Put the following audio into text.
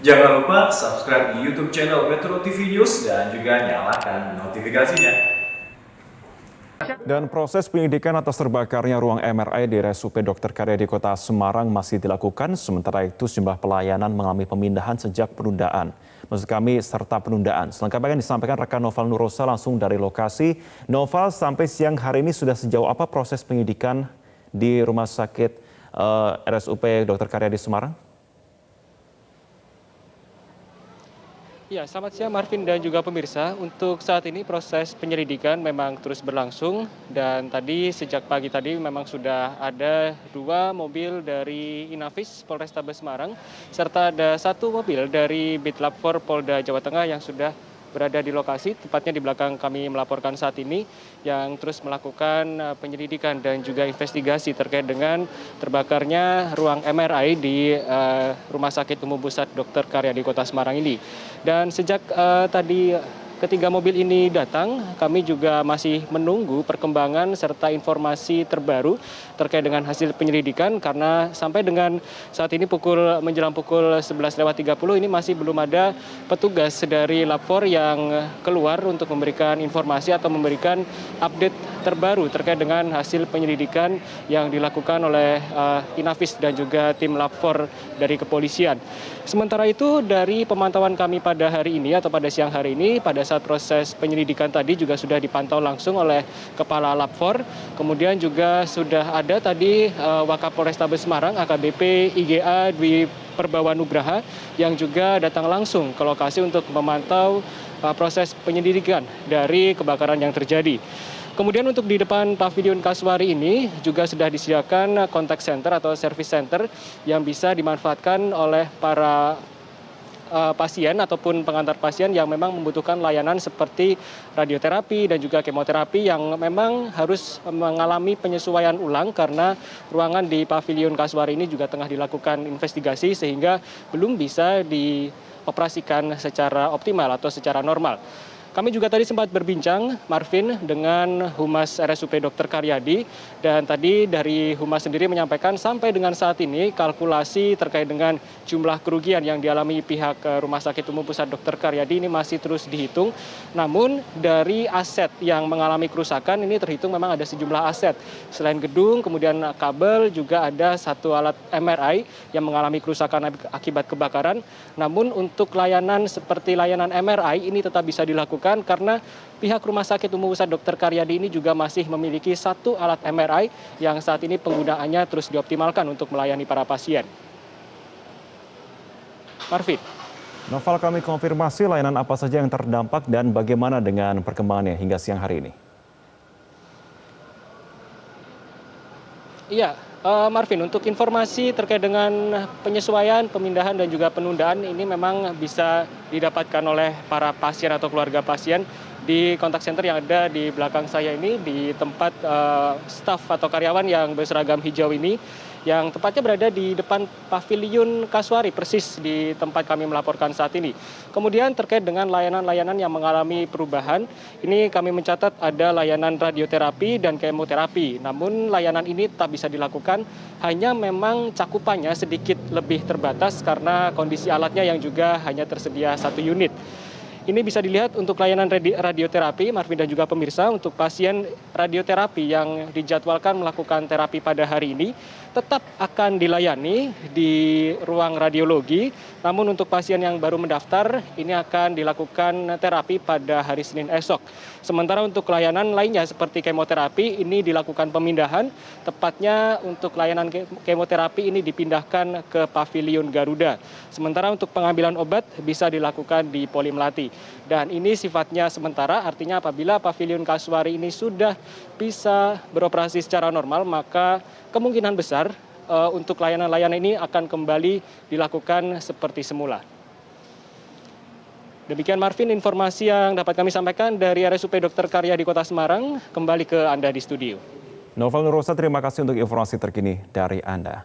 Jangan lupa subscribe di YouTube channel Metro TV News dan juga nyalakan notifikasinya. Dan proses penyidikan atas terbakarnya ruang MRI di RSUP Dr. Karyadi Kota Semarang masih dilakukan, sementara itu sejumlah pelayanan mengalami pemindahan sejak penundaan. Maksud kami serta penundaan. Selengkapnya akan disampaikan rekan Noval Nurosa langsung dari lokasi. Noval, sampai siang hari ini sudah sejauh apa proses penyidikan di Rumah Sakit RSUP Dr. Karyadi Semarang? Ya, selamat siang Marvin dan juga pemirsa. Untuk saat ini proses penyelidikan memang terus berlangsung dan tadi sejak pagi tadi memang sudah ada 2 mobil dari Inafis Polrestabes Semarang serta ada 1 mobil dari Bitlab 4 Polda Jawa Tengah yang sudah berada di lokasi, tepatnya di belakang kami melaporkan saat ini, yang terus melakukan penyelidikan dan juga investigasi terkait dengan terbakarnya ruang MRI di Rumah Sakit Umum Pusat Dr. Karyadi Kota Semarang ini. Dan sejak tadi ketiga mobil ini datang, kami juga masih menunggu perkembangan serta informasi terbaru terkait dengan hasil penyelidikan karena sampai dengan saat ini menjelang pukul 11.30 ini masih belum ada petugas dari Lab 4 yang keluar untuk memberikan informasi atau memberikan update terbaru terkait dengan hasil penyelidikan yang dilakukan oleh Inafis dan juga tim Lab 4 dari kepolisian. Sementara itu dari pemantauan kami pada hari ini atau pada siang hari ini, pada saat proses penyelidikan tadi juga sudah dipantau langsung oleh Kepala Lab 4. Kemudian juga sudah ada tadi Wakapolrestabes Semarang AKBP IGA Dwi Perbawa Nugraha yang juga datang langsung ke lokasi untuk memantau proses penyelidikan dari kebakaran yang terjadi. Kemudian untuk di depan pavilion Kasuari ini juga sudah disediakan contact center atau service center yang bisa dimanfaatkan oleh para pasien ataupun pengantar pasien yang memang membutuhkan layanan seperti radioterapi dan juga kemoterapi yang memang harus mengalami penyesuaian ulang karena ruangan di pavilion Kasuari ini juga tengah dilakukan investigasi sehingga belum bisa dioperasikan secara optimal atau secara normal. Kami juga tadi sempat berbincang, Marvin, dengan Humas RSUP Dr. Karyadi. Dan tadi dari Humas sendiri menyampaikan sampai dengan saat ini kalkulasi terkait dengan jumlah kerugian yang dialami pihak Rumah Sakit Umum Pusat Dr. Karyadi ini masih terus dihitung. Namun dari aset yang mengalami kerusakan ini terhitung memang ada sejumlah aset. Selain gedung, kemudian kabel, juga ada 1 alat MRI yang mengalami kerusakan akibat kebakaran. Namun untuk layanan seperti layanan MRI ini tetap bisa dilakukan karena pihak Rumah Sakit Umum Pusat Dr. Karyadi ini juga masih memiliki 1 alat MRI yang saat ini penggunaannya terus dioptimalkan untuk melayani para pasien. Marvin. Noval, kami konfirmasi layanan apa saja yang terdampak dan bagaimana dengan perkembangannya hingga siang hari ini. Iya, Marvin, untuk informasi terkait dengan penyesuaian, pemindahan dan juga penundaan ini memang bisa didapatkan oleh para pasien atau keluarga pasien di kontak center yang ada di belakang saya ini, di tempat staf atau karyawan yang berseragam hijau ini, yang tepatnya berada di depan pavilion Kasuari, persis di tempat kami melaporkan saat ini. Kemudian terkait dengan layanan-layanan yang mengalami perubahan, ini kami mencatat ada layanan radioterapi dan kemoterapi. Namun layanan ini tak bisa dilakukan, hanya memang cakupannya sedikit lebih terbatas karena kondisi alatnya yang juga hanya tersedia 1 unit. Ini bisa dilihat untuk layanan radioterapi, Marvin dan juga pemirsa, untuk pasien radioterapi yang dijadwalkan melakukan terapi pada hari ini tetap akan dilayani di ruang radiologi. Namun untuk pasien yang baru mendaftar, ini akan dilakukan terapi pada hari Senin esok. Sementara untuk layanan lainnya seperti kemoterapi, ini dilakukan pemindahan, tepatnya untuk layanan kemoterapi ini dipindahkan ke pavilion Garuda. Sementara untuk pengambilan obat bisa dilakukan di Poli Melati. Dan ini sifatnya sementara, artinya apabila pavilion Kasuari ini sudah bisa beroperasi secara normal, maka kemungkinan besar untuk layanan-layanan ini akan kembali dilakukan seperti semula. Demikian Marvin, informasi yang dapat kami sampaikan dari RSUP Dr. Karyadi Kota Semarang. Kembali ke Anda di studio. Noval Nurosa, terima kasih untuk informasi terkini dari Anda.